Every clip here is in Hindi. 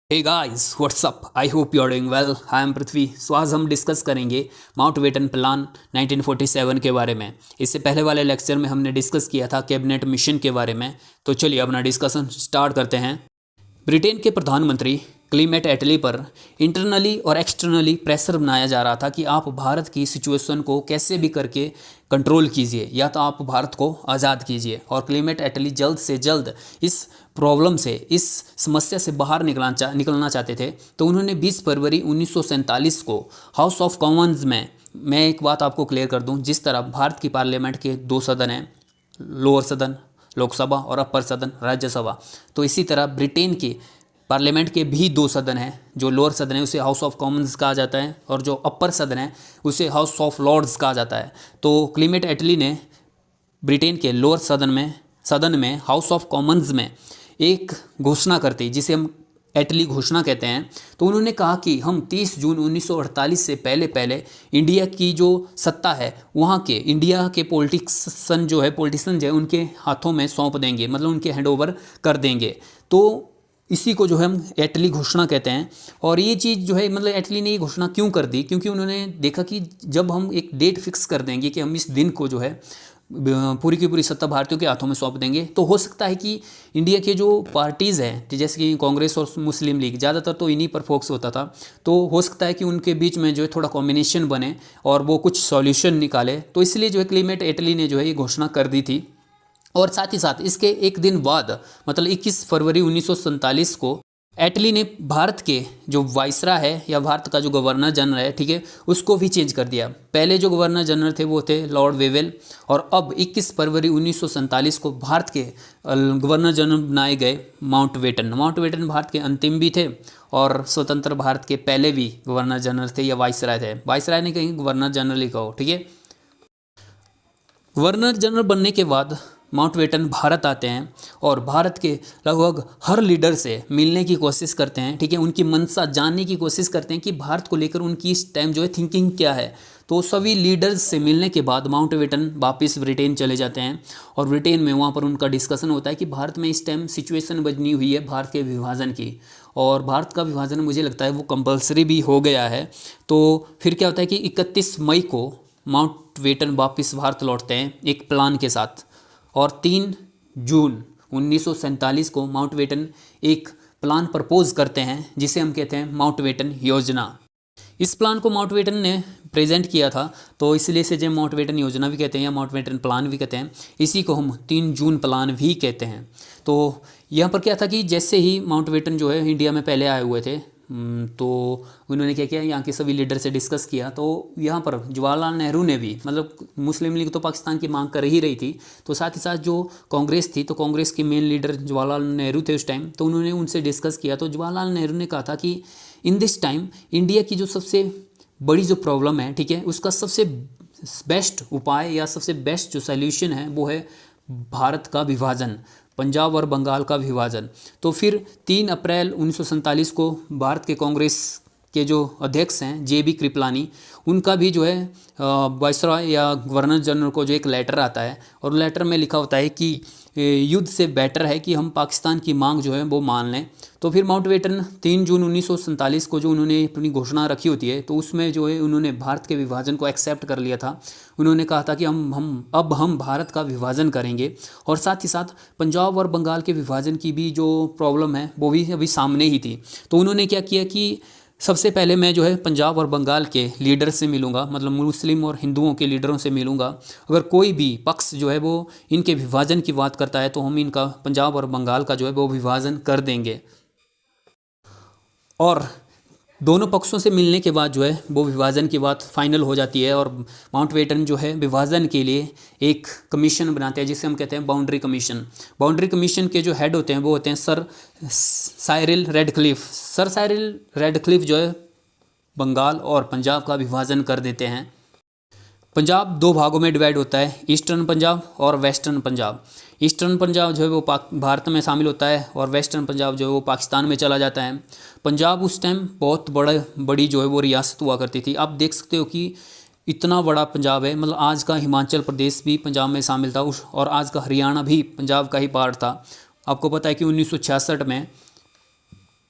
Hey guys what's up, I hope you are doing well. I am Prithvi. So आज हम डिस्कस करेंगे माउंटबेटन प्लान 1947 के बारे में। इससे पहले वाले लेक्चर में हमने डिस्कस किया था कैबिनेट मिशन के बारे में। तो चलिए अपना डिस्कशन स्टार्ट करते हैं। ब्रिटेन के प्रधानमंत्री क्लीमेट एटली पर इंटरनली और एक्सटर्नली प्रेशर बनाया जा रहा था कि आप भारत की सिचुएशन को कैसे भी करके कंट्रोल कीजिए, या तो आप भारत को आज़ाद कीजिए। और क्लीमेट एटली जल्द से जल्द इस प्रॉब्लम से, इस समस्या से बाहर निकलना चाहते थे। तो उन्होंने 20 फरवरी 1947 को हाउस ऑफ कॉमन्स में, मैं एक बात आपको क्लियर कर दूं, जिस तरह भारत की पार्लियामेंट के 2 सदन हैं, लोअर सदन लोकसभा और अपर सदन राज्यसभा, तो इसी तरह ब्रिटेन के पार्लियामेंट के भी 2 सदन हैं। जो लोअर सदन है उसे हाउस ऑफ कॉमन्स कहा जाता है, और जो अपर सदन है उसे हाउस ऑफ लॉर्ड्स कहा जाता है। तो क्लीमेट एटली ने ब्रिटेन के लोअर सदन में हाउस ऑफ कॉमन्स में एक घोषणा करती, जिसे हम एटली घोषणा कहते हैं। तो उन्होंने कहा कि हम 30 जून 1948 से पहले इंडिया की जो सत्ता है वहाँ के इंडिया के पॉलिटिशियन जो है उनके हाथों में सौंप देंगे, मतलब उनके हैंडओवर कर देंगे। तो इसी को जो है हम एटली घोषणा कहते हैं। और ये चीज़ जो है, मतलब एटली ने ये घोषणा क्यों कर दी, क्योंकि उन्होंने देखा कि जब हम एक डेट फिक्स कर देंगे कि हम इस दिन को जो है पूरी की पूरी सत्ता भारतीयों के हाथों में सौंप देंगे, तो हो सकता है कि इंडिया के जो पार्टीज़ हैं, जैसे कि कांग्रेस और मुस्लिम लीग, ज़्यादातर तो इन्हीं पर फोकस होता था। तो हो सकता है कि उनके बीच में जो है थोड़ा कॉम्बिनेशन बने और वो कुछ सॉल्यूशन निकाले। तो इसलिए जो है क्लीमेट एटली ने जो है ये घोषणा कर दी थी। और साथ ही साथ इसके एक दिन बाद, मतलब 21 फरवरी 1947 को एटली ने भारत के जो वाइसरा है, या भारत का जो गवर्नर जनरल है, ठीक है, उसको भी चेंज कर दिया। पहले जो गवर्नर जनरल थे वो थे लॉर्ड वेवेल, और अब 21 फरवरी 1947 को भारत के गवर्नर जनरल बनाए गए माउंटबेटन भारत के अंतिम भी थे, और स्वतंत्र भारत के पहले भी गवर्नर जनरल थे या वाइसराय थे। वाइसराय नहीं कहेंगे, गवर्नर जनरल ही कहो, ठीक है। गवर्नर जनरल बनने के बाद माउंटबेटन भारत आते हैं और भारत के लगभग हर लीडर से मिलने की कोशिश करते हैं, ठीक है, उनकी मंशा जानने की कोशिश करते हैं कि भारत को लेकर उनकी इस टाइम जो है थिंकिंग क्या है। तो सभी लीडर्स से मिलने के बाद माउंटबेटन वापस ब्रिटेन चले जाते हैं, और ब्रिटेन में वहाँ पर उनका डिस्कशन होता है कि भारत में इस टाइम सिचुएशन बनी हुई है भारत के विभाजन की, और भारत का विभाजन मुझे लगता है वो कंपलसरी भी हो गया है। तो फिर क्या होता है कि 31 मई को माउंटबेटन वापस भारत लौटते हैं एक प्लान के साथ, और 3 जून 1947 को माउंटबेटन एक प्लान प्रपोज करते हैं, जिसे हम कहते हैं माउंटबेटन योजना। इस प्लान को माउंटबेटन ने प्रेजेंट किया था, तो इसलिए से जो माउंटबेटन योजना भी कहते हैं या माउंटबेटन प्लान भी कहते हैं। इसी को हम 3 जून प्लान भी कहते हैं। तो यहाँ पर क्या था कि जैसे ही माउंटबेटन जो है इंडिया में पहले आए हुए थे, तो उन्होंने क्या किया, यहाँ के सभी लीडर से डिस्कस किया। तो यहाँ पर जवाहरलाल नेहरू ने भी, मतलब मुस्लिम लीग तो पाकिस्तान की मांग कर ही रही थी, तो साथ ही साथ जो कांग्रेस थी, तो कांग्रेस के मेन लीडर जवाहरलाल नेहरू थे उस टाइम, तो उन्होंने उनसे डिस्कस किया। तो जवाहरलाल नेहरू ने कहा था कि इन दिस टाइम इंडिया की जो सबसे बड़ी जो प्रॉब्लम है, ठीक है, उसका सबसे बेस्ट उपाय या सबसे बेस्ट जो सोल्यूशन है वो है भारत का विभाजन, पंजाब और बंगाल का विभाजन। तो फिर 3 अप्रैल 1947 को भारत के कांग्रेस के जो अध्यक्ष हैं JB कृपलानी, उनका भी जो है वाइसरॉय या गवर्नर जनरल को जो एक लेटर आता है, और लेटर में लिखा होता है कि युद्ध से बेटर है कि हम पाकिस्तान की मांग जो है वो मान लें। तो फिर माउंटबेटन 3 जून 1947 को जो उन्होंने अपनी घोषणा रखी होती है, तो उसमें जो है उन्होंने भारत के विभाजन को एक्सेप्ट कर लिया था। उन्होंने कहा था कि हम भारत का विभाजन करेंगे, और साथ ही साथ पंजाब और बंगाल के विभाजन की भी जो प्रॉब्लम है वो भी अभी सामने ही थी। तो उन्होंने क्या किया कि सबसे पहले मैं जो है पंजाब और बंगाल के लीडर से मिलूंगा, मतलब मुस्लिम और हिंदुओं के लीडरों से मिलूंगा। अगर कोई भी पक्ष जो है वो इनके विभाजन की बात करता है, तो हम इनका पंजाब और बंगाल का जो है वो विभाजन कर देंगे। और दोनों पक्षों से मिलने के बाद जो है वो विभाजन की बात फाइनल हो जाती है, और माउंटबेटन जो है विभाजन के लिए एक कमीशन बनाते हैं, जिसे हम कहते हैं बाउंड्री कमीशन। बाउंड्री कमीशन के जो हेड होते हैं वो होते हैं सर साइरिल रेडक्लिफ जो है बंगाल और पंजाब का विभाजन कर देते हैं। पंजाब 2 भागों में डिवाइड होता है, ईस्टर्न पंजाब और वेस्टर्न पंजाब। ईस्टर्न पंजाब जो है वो भारत में शामिल होता है, और वेस्टर्न पंजाब जो है वो पाकिस्तान में चला जाता है। पंजाब उस टाइम बहुत बड़ी जो है वो रियासत हुआ करती थी। आप देख सकते हो कि इतना बड़ा पंजाब है, मतलब आज का हिमाचल प्रदेश भी पंजाब में शामिल था, और आज का हरियाणा भी पंजाब का ही पार्ट था। आपको पता है कि 1966 में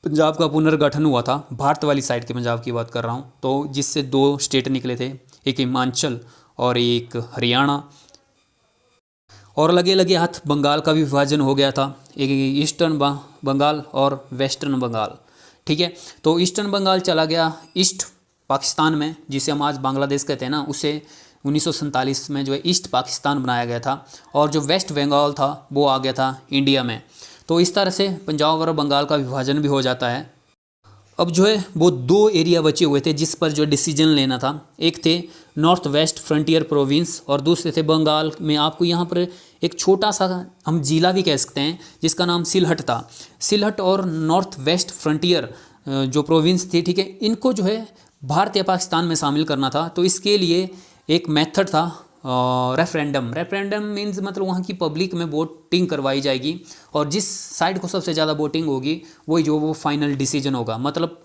पंजाब का पुनर्गठन हुआ था, भारत वाली साइड के पंजाब की बात कर रहा हूँ, तो जिससे दो स्टेट निकले थे, एक हिमाचल और एक हरियाणा। और लगे लगे हाथ बंगाल का भी विभाजन हो गया था, एक ईस्टर्न बंगाल और वेस्टर्न बंगाल। ठीक है, तो ईस्टर्न बंगाल चला गया ईस्ट पाकिस्तान में, जिसे हम आज बांग्लादेश कहते हैं ना, उसे 1947 में जो है ईस्ट पाकिस्तान बनाया गया था। और जो वेस्ट बंगाल था वो आ गया था इंडिया में। तो इस तरह से पंजाब और बंगाल का विभाजन भी हो जाता है। अब जो है वो दो एरिया बचे हुए थे जिस पर जो डिसीजन लेना था। एक थे नॉर्थ वेस्ट फ्रंटियर प्रोविंस और दूसरे थे बंगाल में। आपको यहाँ पर एक छोटा सा हम जिला भी कह सकते हैं जिसका नाम सिलहट था। सिलहट और नॉर्थ वेस्ट फ्रंटियर जो प्रोविंस थी, ठीक है, इनको जो है भारत या पाकिस्तान में शामिल करना था। तो इसके लिए एक मेथड था रेफरेंडम। रेफरेंडम मीन्स मतलब वहाँ की पब्लिक में वोटिंग करवाई जाएगी और जिस साइड को सबसे ज़्यादा वोटिंग होगी वही जो वो फाइनल डिसीजन होगा। मतलब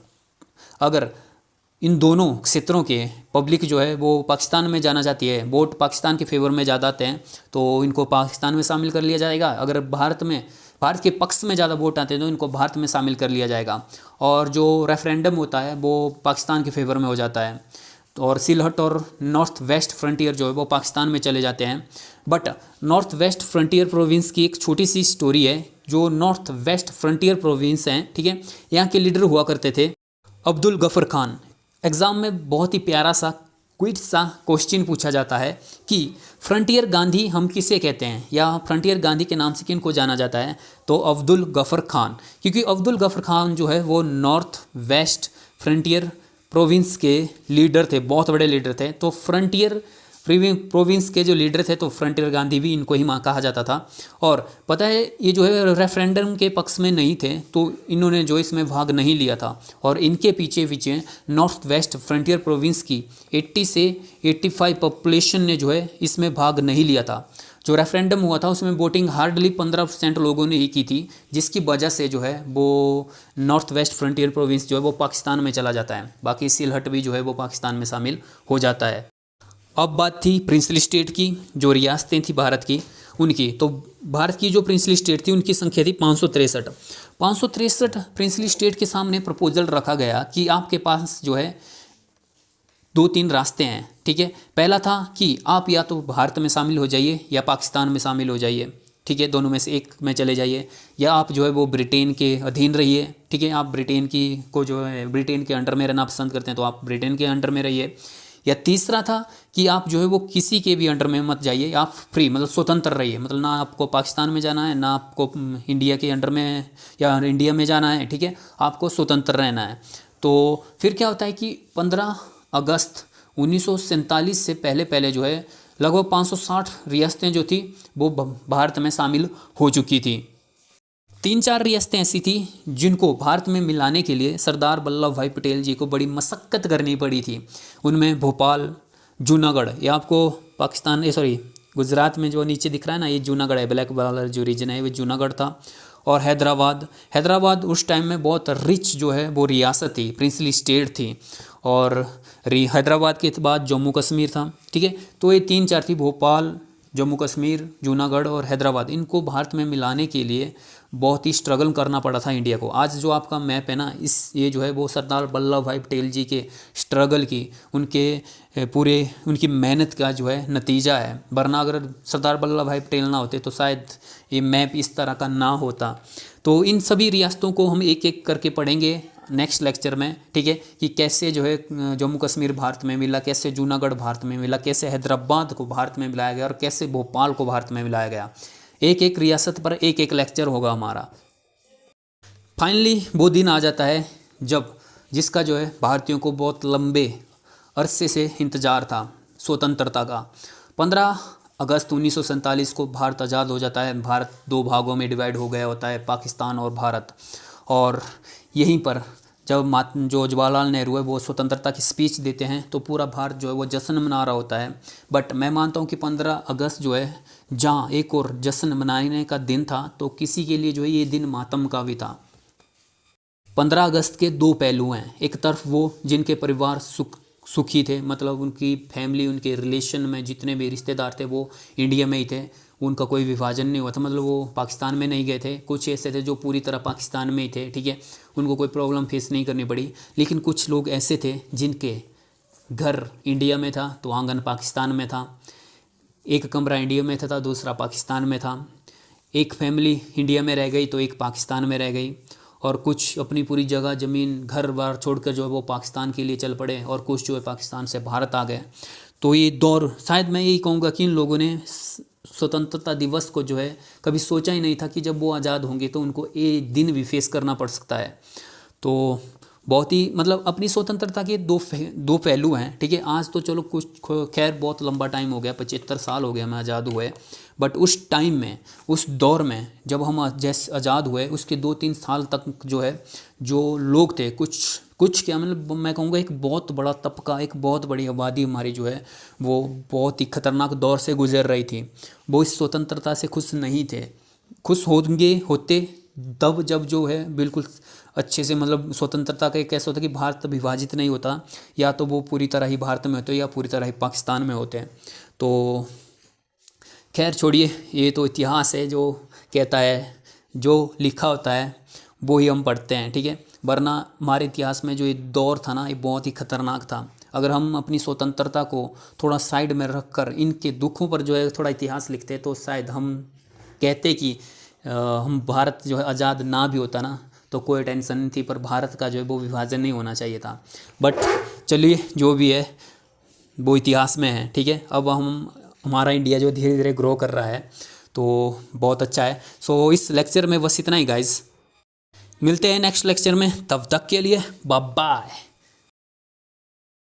अगर इन दोनों क्षेत्रों के पब्लिक जो है वो पाकिस्तान में जाना चाहती है, वोट पाकिस्तान के फेवर में ज़्यादा आते हैं, तो इनको पाकिस्तान में शामिल कर लिया जाएगा। अगर भारत के पक्ष में ज़्यादा वोट आते हैं तो इनको भारत में शामिल कर लिया जाएगा। और जो रेफरेंडम होता है वो पाकिस्तान के फेवर में हो जाता है। और सिलहट और नॉर्थ वेस्ट फ्रंटियर जो है वो पाकिस्तान में चले जाते हैं। But north west frontier province की एक छोटी सी स्टोरी है। जो नॉर्थ वेस्ट फ्रंटियर प्रोविंस हैं, ठीक है, यहाँ के लीडर हुआ करते थे अब्दुल गफर खान। एग्ज़ाम में बहुत ही प्यारा सा क्विज सा क्वेश्चन पूछा जाता है कि फ्रंटियर गांधी हम किसे कहते हैं, या फ्रंटियर गांधी के नाम से किनको जाना जाता है, तो अब्दुल गफर खान। क्योंकि अब्दुल गफर खान जो है वो नॉर्थ वेस्ट फ्रंटियर प्रोविंस के लीडर थे, बहुत बड़े लीडर थे। तो फ्रंटियर प्रोविंस के जो लीडर थे तो फ्रंटियर गांधी भी इनको ही कहा जाता था। और पता है ये जो है रेफरेंडम के पक्ष में नहीं थे, तो इन्होंने जो इसमें भाग नहीं लिया था। और इनके पीछे पीछे नॉर्थ वेस्ट फ्रंटियर प्रोविंस की 80 से 85 पॉपुलेशन ने जो है इसमें भाग नहीं लिया था। जो रेफरेंडम हुआ था उसमें वोटिंग हार्डली 15% लोगों ने ही की थी, जिसकी वजह से जो है वो नॉर्थ वेस्ट फ्रंटियर प्रोविंस जो है वो पाकिस्तान में चला जाता है। बाकी सिलहट भी जो है वो पाकिस्तान में शामिल हो जाता है। अब बात थी प्रिंसली स्टेट की, जो रियासतें थी भारत की उनकी। तो भारत की जो प्रिंसली स्टेट थी उनकी संख्या थी 563। 563 प्रिंसली स्टेट के सामने प्रपोजल रखा गया कि आपके पास जो है 2-3 रास्ते हैं, ठीक है। पहला था कि आप या तो भारत में शामिल हो जाइए या पाकिस्तान में शामिल हो जाइए, ठीक है, दोनों में से एक में चले जाइए, या आप जो है वो ब्रिटेन के अधीन रहिए, ठीक है। आप ब्रिटेन जो है ब्रिटेन के अंडर में रहना पसंद करते हैं तो आप ब्रिटेन के अंडर में रहिए। या तीसरा था कि आप जो है वो किसी के भी अंडर में मत जाइए, आप फ्री मतलब स्वतंत्र रहिए, मतलब ना आपको पाकिस्तान में जाना है ना आपको इंडिया के अंडर में या इंडिया में जाना है, ठीक है, आपको स्वतंत्र रहना है। तो फिर क्या होता है कि 15 अगस्त 1947 से पहले जो है लगभग 560 रियासतें जो थी वो भारत में शामिल हो चुकी थी। 3-4 रियासतें ऐसी थी जिनको भारत में मिलाने के लिए सरदार वल्लभ भाई पटेल जी को बड़ी मशक्क़त करनी पड़ी थी। उनमें भोपाल, जूनागढ़, ये आपको गुजरात में जो नीचे दिख रहा है ना, ये जूनागढ़ है, ब्लैक वाला जो रीजन है वो जूनागढ़ था। और हैदराबाद उस टाइम में बहुत रिच जो है वो रियासत थी, प्रिंसली स्टेट थी। और हैदराबाद के बाद जम्मू कश्मीर था, ठीक है। तो ये 3-4 थी, भोपाल, जम्मू कश्मीर, जूनागढ़ और हैदराबाद। इनको भारत में मिलाने के लिए बहुत ही स्ट्रगल करना पड़ा था इंडिया को। आज जो आपका मैप है ना, ये जो है वो सरदार वल्लभ भाई पटेल जी के स्ट्रगल की, उनकी मेहनत का जो है नतीजा है। वरना अगर सरदार वल्लभ भाई पटेल ना होते तो शायद ये मैप इस तरह का ना होता। तो इन सभी रियासतों को हम एक एक करके पढ़ेंगे नेक्स्ट लेक्चर में, ठीक है, कि कैसे जो है जम्मू कश्मीर भारत में मिला, कैसे जूनागढ़ भारत में मिला, कैसे हैदराबाद को भारत में मिलाया गया और कैसे भोपाल को भारत में मिलाया गया। एक एक रियासत पर एक एक लेक्चर होगा हमारा। फाइनली वो दिन आ जाता है जिसका जो है भारतीयों को बहुत लंबे अरसे से इंतज़ार था, स्वतंत्रता का। 15 अगस्त 1947 को भारत आज़ाद हो जाता है। भारत 2 भागों में डिवाइड हो गया होता है, पाकिस्तान और भारत। और यहीं पर जब जो जवाहरलाल नेहरू है वो स्वतंत्रता की स्पीच देते हैं तो पूरा भारत जो है वो जश्न मना रहा होता है। बट मैं मानता हूँ कि 15 अगस्त जो है जहाँ एक और जश्न मनाने का दिन था, तो किसी के लिए जो है ये दिन मातम का भी था। 15 अगस्त के 2 पहलू हैं। एक तरफ वो जिनके परिवार सुखी थे, मतलब उनकी फैमिली, उनके रिलेशन में जितने भी रिश्तेदार थे वो इंडिया में ही थे, उनका कोई विभाजन नहीं हुआ था, मतलब वो पाकिस्तान में नहीं गए थे। कुछ ऐसे थे जो पूरी तरह पाकिस्तान में ही थे, ठीक है, उनको कोई प्रॉब्लम फेस नहीं करनी पड़ी। लेकिन कुछ लोग ऐसे थे जिनके घर इंडिया में था तो आंगन पाकिस्तान में था, एक कमरा इंडिया में था दूसरा पाकिस्तान में था, एक फैमिली इंडिया में रह गई तो एक पाकिस्तान में रह गई, और कुछ अपनी पूरी जगह ज़मीन घर बार छोड़कर जो है वो पाकिस्तान के लिए चल पड़े, और कुछ जो है पाकिस्तान से भारत आ गए। तो ये दौर, शायद मैं यही कहूँगा कि इन लोगों ने स्वतंत्रता दिवस को जो है कभी सोचा ही नहीं था कि जब वो आज़ाद होंगे तो उनको ये दिन भी फेस करना पड़ सकता है। तो बहुत ही मतलब अपनी स्वतंत्रता के दो पहलू हैं, ठीक है। आज तो चलो कुछ खैर बहुत लंबा टाइम हो गया, 75 साल हो गया हमें आज़ाद हुए, बट उस टाइम में, उस दौर में जब हम जैसे आज़ाद हुए उसके 2-3 साल तक जो है जो लोग थे, कुछ क्या मतलब मैं कहूँगा एक बहुत बड़ा तबका, एक बहुत बड़ी आबादी हमारी जो है वो बहुत ही खतरनाक दौर से गुजर रही थी। वो इस स्वतंत्रता से खुश नहीं थे। खुश होते तब जब जो है बिल्कुल अच्छे से, मतलब स्वतंत्रता का एक ऐसा होता है कि भारत विभाजित नहीं होता, या तो वो पूरी तरह ही भारत में होते या पूरी तरह ही पाकिस्तान में होते हैं। तो खैर छोड़िए, ये तो इतिहास है जो कहता है, जो लिखा होता है वो ही हम पढ़ते हैं, ठीक है। वरना हमारे इतिहास में जो ये दौर था ना, ये बहुत ही खतरनाक था। अगर हम अपनी स्वतंत्रता को थोड़ा साइड में रख कर इनके दुखों पर जो है थोड़ा इतिहास लिखते तो शायद हम कहते कि हम भारत जो है आज़ाद ना भी होता ना तो कोई टेंशन नहीं थी, पर भारत का जो है वो विभाजन नहीं होना चाहिए था। बट चलिए जो भी है वो इतिहास में है, ठीक है। अब हमारा इंडिया जो धीरे धीरे ग्रो कर रहा है तो बहुत अच्छा है। सो इस लेक्चर में बस इतना ही गाइज, मिलते हैं नेक्स्ट लेक्चर में, तब तक के लिए बाय बाय।